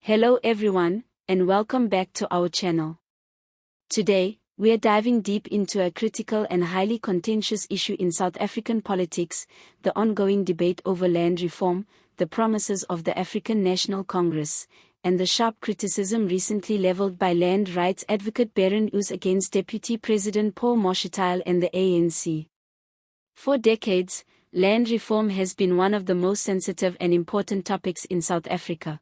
Hello everyone, and welcome back to our channel. Today, we are diving deep into a critical and highly contentious issue in South African politics, the ongoing debate over land reform, the promises of the African National Congress, and the sharp criticism recently leveled by land rights advocate Barend Uys against Deputy President Paul Mashatile and the ANC. For decades, land reform has been one of the most sensitive and important topics in South Africa.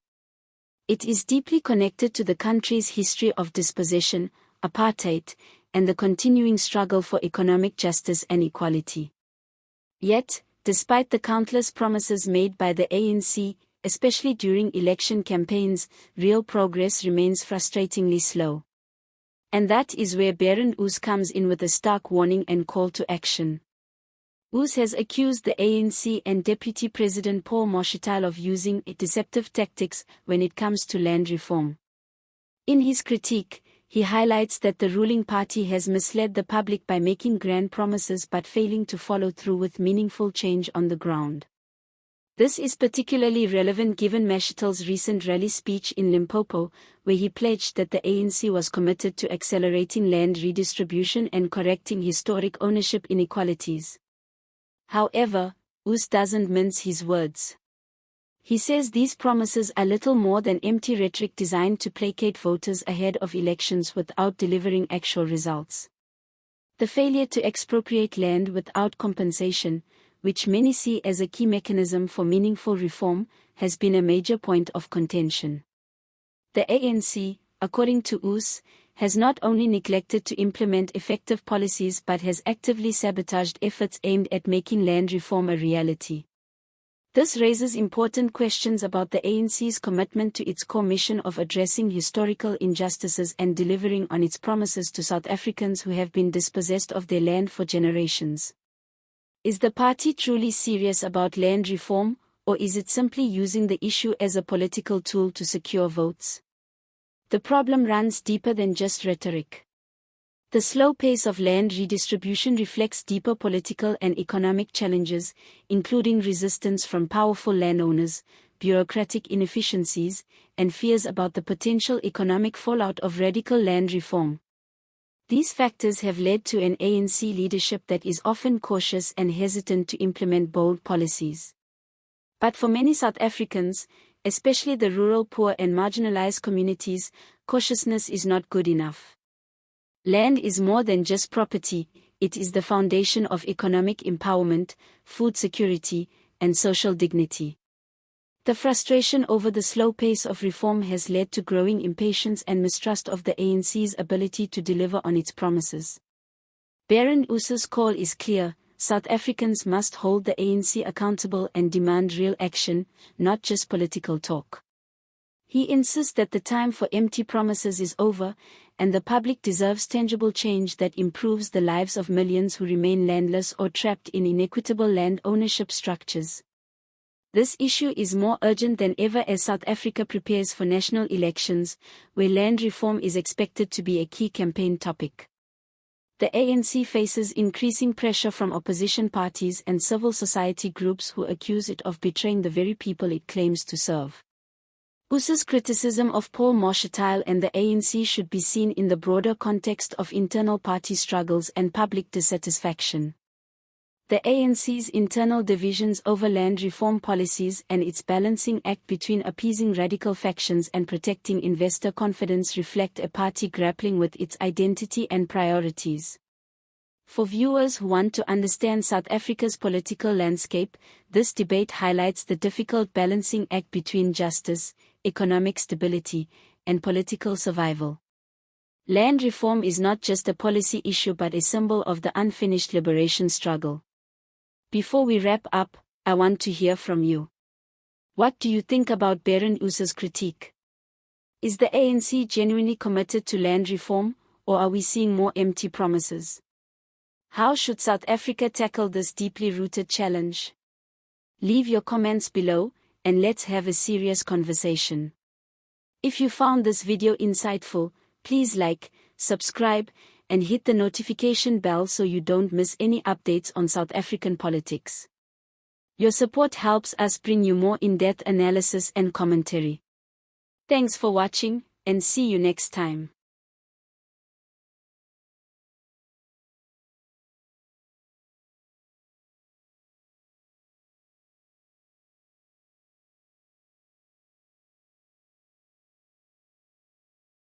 It is deeply connected to the country's history of dispossession, apartheid, and the continuing struggle for economic justice and equality. Yet, despite the countless promises made by the ANC, especially during election campaigns, real progress remains frustratingly slow. And that is where Barend Uys comes in with a stark warning and call to action. Uys has accused the ANC and Deputy President Paul Mashatile of using deceptive tactics when it comes to land reform. In his critique, he highlights that the ruling party has misled the public by making grand promises but failing to follow through with meaningful change on the ground. This is particularly relevant given Mashatile's recent rally speech in Limpopo, where he pledged that the ANC was committed to accelerating land redistribution and correcting historic ownership inequalities. However, Uys doesn't mince his words. He says these promises are little more than empty rhetoric designed to placate voters ahead of elections without delivering actual results. The failure to expropriate land without compensation, which many see as a key mechanism for meaningful reform, has been a major point of contention. The ANC, according to Uys, has not only neglected to implement effective policies but has actively sabotaged efforts aimed at making land reform a reality. This raises important questions about the ANC's commitment to its core mission of addressing historical injustices and delivering on its promises to South Africans who have been dispossessed of their land for generations. Is the party truly serious about land reform, or is it simply using the issue as a political tool to secure votes? The problem runs deeper than just rhetoric. The slow pace of land redistribution reflects deeper political and economic challenges, including resistance from powerful landowners, bureaucratic inefficiencies, and fears about the potential economic fallout of radical land reform. These factors have led to an ANC leadership that is often cautious and hesitant to implement bold policies. But for many South Africans, especially the rural poor and marginalized communities, cautiousness is not good enough. Land is more than just property, it is the foundation of economic empowerment, food security, and social dignity. The frustration over the slow pace of reform has led to growing impatience and mistrust of the ANC's ability to deliver on its promises. Barend Uys's call is clear: South Africans must hold the ANC accountable and demand real action, not just political talk. He insists that the time for empty promises is over, and the public deserves tangible change that improves the lives of millions who remain landless or trapped in inequitable land ownership structures. This issue is more urgent than ever as South Africa prepares for national elections, where land reform is expected to be a key campaign topic. The ANC faces increasing pressure from opposition parties and civil society groups who accuse it of betraying the very people it claims to serve. Uys's criticism of Paul Mashatile and the ANC should be seen in the broader context of internal party struggles and public dissatisfaction. The ANC's internal divisions over land reform policies and its balancing act between appeasing radical factions and protecting investor confidence reflect a party grappling with its identity and priorities. For viewers who want to understand South Africa's political landscape, this debate highlights the difficult balancing act between justice, economic stability, and political survival. Land reform is not just a policy issue but a symbol of the unfinished liberation struggle. Before we wrap up, I want to hear from you. What do you think about Barend Uys's critique? Is the ANC genuinely committed to land reform, or are we seeing more empty promises? How should South Africa tackle this deeply rooted challenge? Leave your comments below, and let's have a serious conversation. If you found this video insightful, please like, subscribe, and hit the notification bell so you don't miss any updates on South African politics. Your support helps us bring you more in-depth analysis and commentary. Thanks for watching, and see you next time.